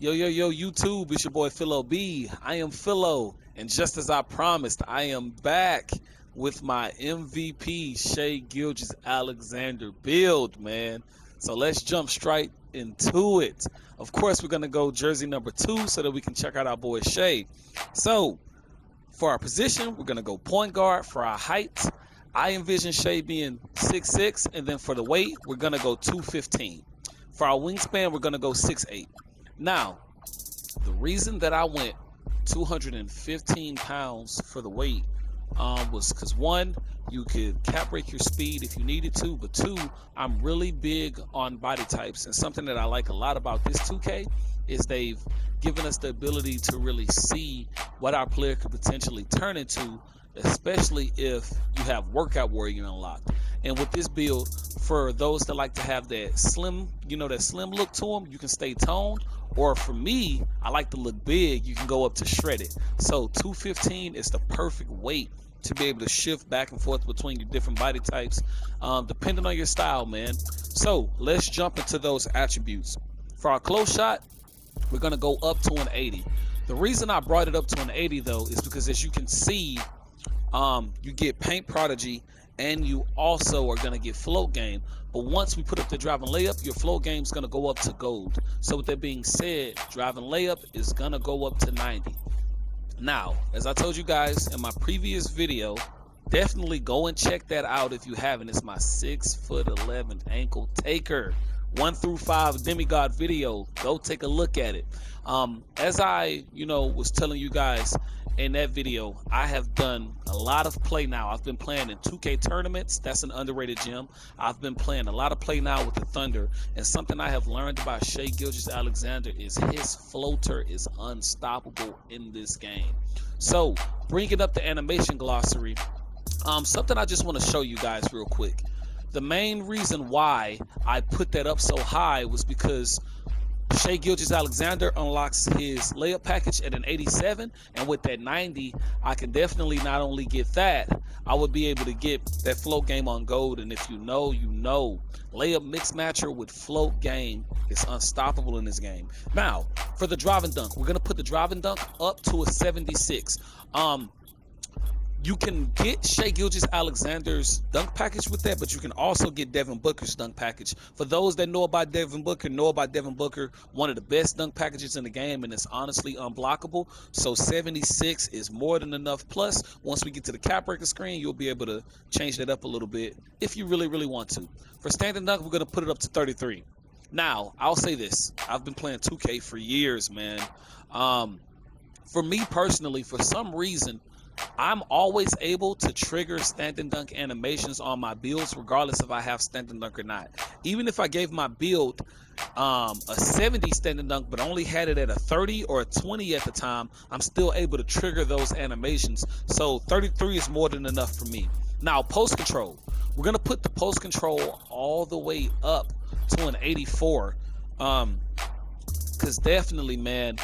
Yo, YouTube, it's your boy Philo B. I am Philo, and just as I promised, I am back with my MVP Shai Gilgeous-Alexander build, man. So let's jump straight into it. Of course, we're going to go jersey number 2 so that we can check out our boy Shai. So, for our position, we're going to go point guard. For our height, I envision Shai being 6'6", and then for the weight, we're going to go 215. For our wingspan, we're going to go 6'8". Now, the reason that I went 215 pounds for the weight was because, one, you could cap break your speed if you needed to, but two, I'm really big on body types, and something that I like a lot about this 2K is they've given us the ability to really see what our player could potentially turn into, especially if you have workout warrior unlocked. And with this build, for those that like to have that slim, that slim look to them, you can stay toned. Or for me, I like to look big, you can go up to shredded. So 215 is the perfect weight to be able to shift back and forth between your different body types, depending on your style, man. So let's jump into those attributes. For our close shot, we're going to go up to an 80. The reason I brought it up to an 80, though, is because as you can see, you get paint prodigy, and you also are going to get float game. But once we put up the driving layup, your float game is going to go up to gold. So with that being said, driving layup is going to go up to 90. Now, as I told you guys in my previous video, definitely go and check that out if you haven't. It's my 6'11" ankle taker 1 through 5 demigod video. Go take a look at it. As I was telling you guys in that video, I have done a lot of play now. I've been playing in 2K tournaments. That's an underrated gem. I've been playing a lot of play now with the Thunder, and something I have learned about Shai Gilgeous-Alexander is his floater is unstoppable in this game. So bringing up the animation glossary, something I just want to show you guys real quick. The main reason why I put that up so high was because Shai Gilgeous-Alexander unlocks his layup package at an 87, and with that 90, I can definitely not only get that, I would be able to get that float game on gold. And if you know, layup mix matcher with float game is unstoppable in this game. Now, for the drive and dunk, we're gonna put the drive and dunk up to a 76. You can get Shai Gilgeous-Alexander's dunk package with that, but you can also get Devin Booker's dunk package. For those that know about Devin Booker, one of the best dunk packages in the game, and it's honestly unblockable. So 76 is more than enough. Plus, once we get to the cap breaker screen, you'll be able to change that up a little bit if you really, really want to. For standing dunk, we're going to put it up to 33. Now, I'll say this. I've been playing 2K for years, man. For me personally, for some reason, I'm always able to trigger standing dunk animations on my builds regardless if I have standing dunk or not. Even if I gave my build a 70 standing dunk but only had it at a 30 or a 20 at the time, I'm still able to trigger those animations. So 33 is more than enough for me. Now, post control. We're going to put the post control all the way up to an 84. Because definitely, man,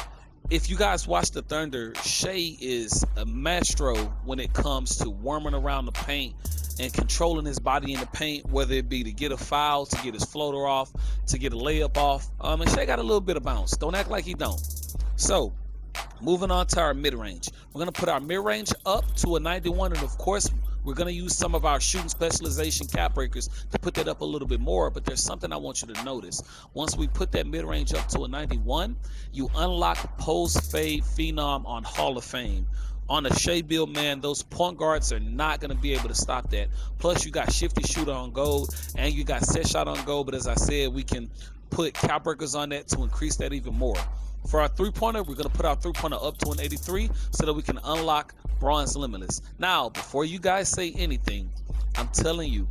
if you guys watch the Thunder, Shai is a maestro when it comes to worming around the paint and controlling his body in the paint, whether it be to get a foul, to get his floater off, to get a layup off. And Shai got a little bit of bounce. Don't act like he don't. So, moving on to our mid-range. We're going to put our mid-range up to a 91, and of course, we're going to use some of our shooting specialization cap breakers to put that up a little bit more, but there's something I want you to notice. Once we put that mid-range up to a 91, you unlock post-fade phenom on Hall of Fame. On a Shai build, man, those point guards are not going to be able to stop that. Plus, you got shifty shooter on gold, and you got set shot on gold, but as I said, we can put cap breakers on that to increase that even more. For our three-pointer, we're going to put our three-pointer up to an 83 so that we can unlock Bronze Limitless. Now, before you guys say anything, I'm telling you,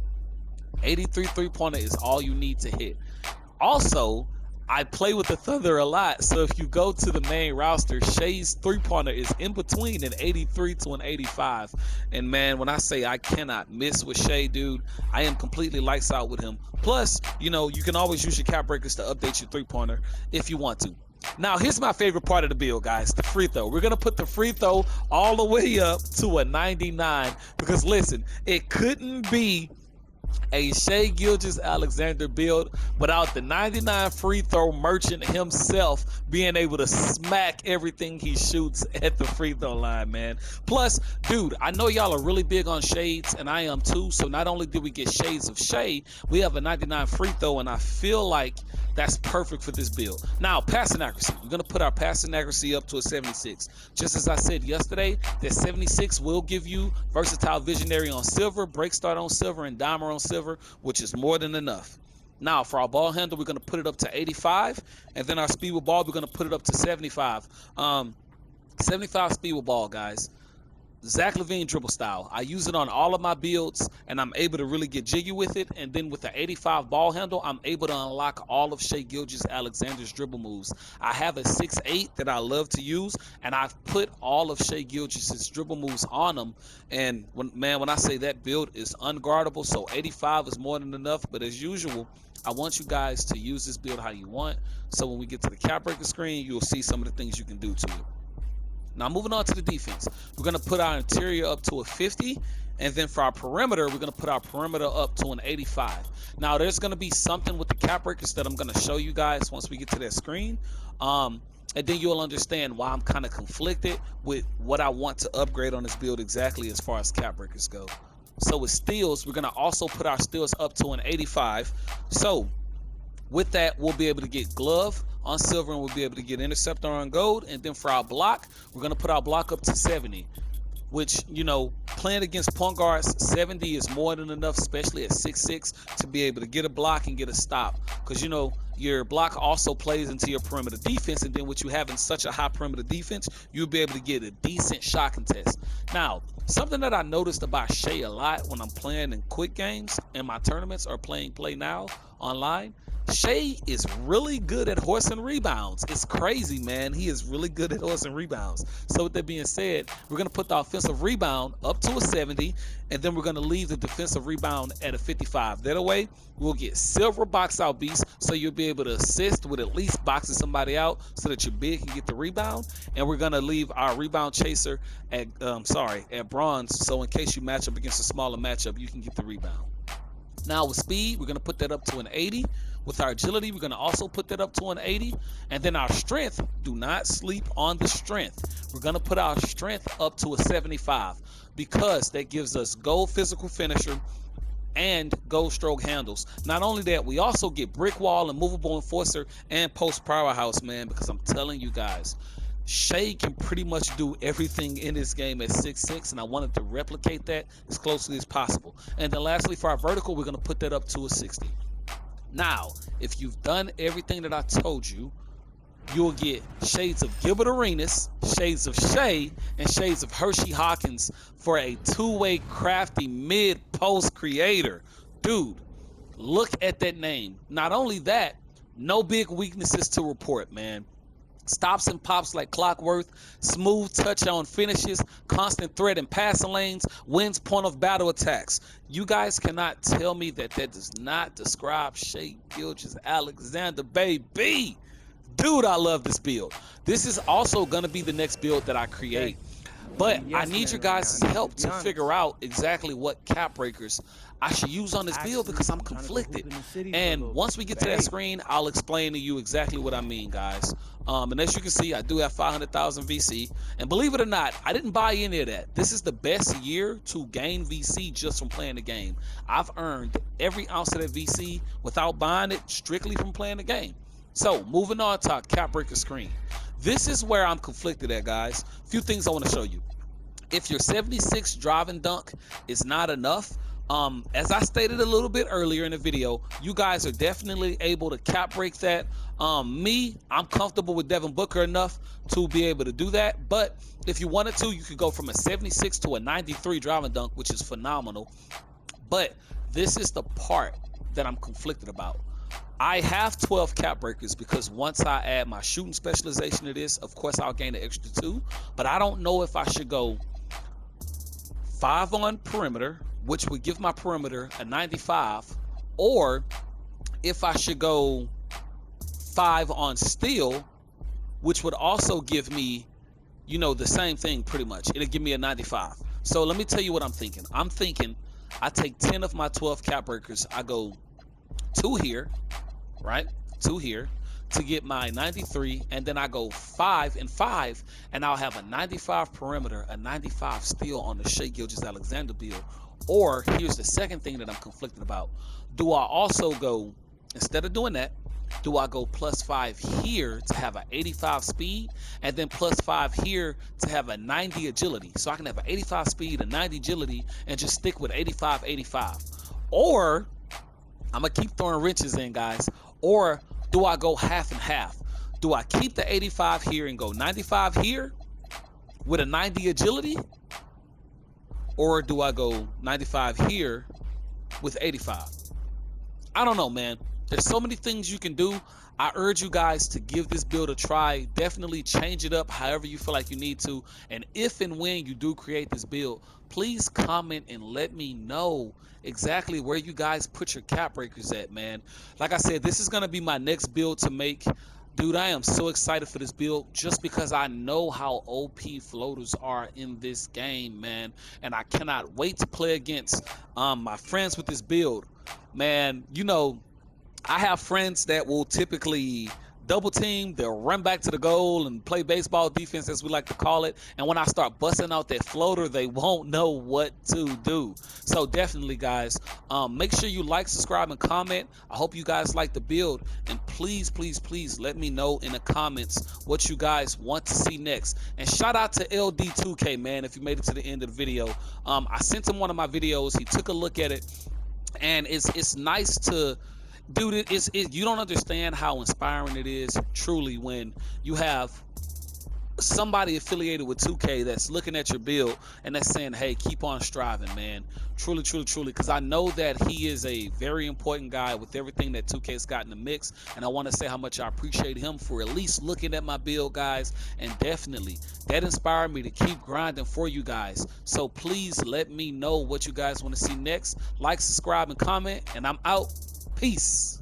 83 three-pointer is all you need to hit. Also, I play with the Thunder a lot, so if you go to the main roster, Shai's three-pointer is in between an 83 to an 85. And man, when I say I cannot miss with Shai, dude, I am completely lights out with him. Plus, you can always use your cap breakers to update your three-pointer if you want to. Now, here's my favorite part of the build, guys, the free throw. We're going to put the free throw all the way up to a 99 because, listen, it couldn't be a Shai Gilgeous-Alexander build without the 99 free throw merchant himself being able to smack everything he shoots at the free throw line, man. Plus, dude, I know y'all are really big on shades, and I am too. So not only did we get shades of Shai, we have a 99 free throw, and I feel like that's perfect for this build. Now, passing accuracy. We're going to put our passing accuracy up to a 76. Just as I said yesterday, that 76 will give you versatile visionary on silver, break start on silver, and dimer on silver, which is more than enough. Now, for our ball handle, we're going to put it up to 85, and then our speed with ball, we're going to put it up to 75. 75 speed with ball, guys. Zach LaVine dribble style. I use it on all of my builds, and I'm able to really get jiggy with it. And then with the 85 ball handle, I'm able to unlock all of Shai Gilgeous-Alexander's dribble moves. I have a 6'8 that I love to use, and I've put all of Shai Gilgeous' dribble moves on them. And when I say that build is unguardable, so 85 is more than enough. But as usual, I want you guys to use this build how you want. So when we get to the cap breaker screen, you'll see some of the things you can do to it. Now, moving on to the defense, we're going to put our interior up to a 50, and then for our perimeter, we're going to put our perimeter up to an 85. Now, there's going to be something with the cap breakers that I'm going to show you guys once we get to that screen, and then you'll understand why I'm kind of conflicted with what I want to upgrade on this build exactly as far as cap breakers go. So with steals, we're going to also put our steals up to an 85. So with that, we'll be able to get glove on silver, and we'll be able to get interceptor on gold. And then for our block, we're going to put our block up to 70, which, you know, playing against point guards, 70 is more than enough, especially at 6'6", to be able to get a block and get a stop. Because, you know, your block also plays into your perimeter defense, and then with you having such a high perimeter defense, you'll be able to get a decent shot contest. Now, something that I noticed about Shai a lot when I'm playing in quick games and my tournaments or playing Play Now online, Shai is really good at horsing rebounds. It's crazy, man. He is really good at horsing rebounds. So with that being said, we're going to put the offensive rebound up to a 70, and then we're going to leave the defensive rebound at a 55. That way, we'll get silver box out beast, so you'll be able to assist with at least boxing somebody out so that your big can get the rebound. And we're going to leave our rebound chaser at bronze, so in case you match up against a smaller matchup, you can get the rebound. Now with speed, we're going to put that up to an 80. With our agility, we're going to also put that up to an 80. And then our strength, do not sleep on the strength. We're going to put our strength up to a 75 because that gives us gold physical finisher and gold stroke handles. Not only that, we also get brick wall and movable enforcer and post powerhouse, man, because I'm telling you guys, Shai can pretty much do everything in this game at 6'6", and I wanted to replicate that as closely as possible. And then lastly, for our vertical, we're going to put that up to a 60. Now, if you've done everything that I told you, you'll get shades of Gilbert Arenas, shades of Shai, and shades of Hershey Hawkins for a two-way crafty mid-post creator. Dude, look at that name. Not only that, no big weaknesses to report, man. Stops and pops like clockwork, smooth touch on finishes, constant threat in passing lanes, wins point of battle attacks. You guys cannot tell me that does not describe Shai Gilgeous-Alexander, baby. Dude, I love this build. This is also going to be the next build that I create. But I need your guys' help to figure out exactly what cap breakers I should use on this build because I'm conflicted. And once we get to that screen, I'll explain to you exactly what I mean, guys. And as you can see, I do have 500,000 VC. And believe it or not, I didn't buy any of that. This is the best year to gain VC just from playing the game. I've earned every ounce of that VC without buying it strictly from playing the game. So moving on to our cap breaker screen. This is where I'm conflicted at, guys. A few things I want to show you. If your 76 drive and dunk is not enough, as I stated a little bit earlier in the video, you guys are definitely able to cap break that. I'm comfortable with Devin Booker enough to be able to do that. But if you wanted to, you could go from a 76 to a 93 drive and dunk, which is phenomenal. But this is the part that I'm conflicted about. I have 12 cap breakers because once I add my shooting specialization to this, of course I'll gain an extra 2. But I don't know if I should go 5 on perimeter, which would give my perimeter a 95, or if I should go 5 on steal, which would also give me, you know, the same thing pretty much. It'll give me a 95. So let me tell you what I'm thinking. I'm thinking I take 10 of my 12 cap breakers. I go 2 here, right? 2 here to get my 93, and then I go 5 and 5, and I'll have a 95 perimeter, a 95 steal on the Shai Gilgeous-Alexander build. Or here's the second thing that I'm conflicted about. Do I also go, instead of doing that, do I go +5 here to have an 85 speed, and then +5 here to have a 90 agility? So I can have an 85 speed, a 90 agility, and just stick with 85, 85. Or I'm going to keep throwing wrenches in, guys. Or do I go half and half? Do I keep the 85 here and go 95 here with a 90 agility? Or do I go 95 here with 85? I don't know, man. There's so many things you can do. I urge you guys to give this build a try. Definitely change it up however you feel like you need to. And if and when you do create this build, please comment and let me know exactly where you guys put your cap breakers at, man. Like I said, this is going to be my next build to make. Dude, I am so excited for this build just because I know how OP floaters are in this game, man. And I cannot wait to play against my friends with this build. Man, you know, I have friends that will typically double team. They'll run back to the goal and play baseball defense, as we like to call it. And when I start busting out that floater, they won't know what to do. So definitely, guys, make sure you like, subscribe, and comment. I hope you guys like the build. And please, please, please let me know in the comments what you guys want to see next. And shout out to LD2K, man, if you made it to the end of the video. I sent him one of my videos. He took a look at it. And it's nice to... Dude, you don't understand how inspiring it is, truly, when you have somebody affiliated with 2K that's looking at your build and that's saying, hey, keep on striving, man. Truly, truly, truly, because I know that he is a very important guy with everything that 2K's got in the mix, and I want to say how much I appreciate him for at least looking at my build, guys, and definitely, that inspired me to keep grinding for you guys. So please let me know what you guys want to see next. Like, subscribe, and comment, and I'm out. Peace.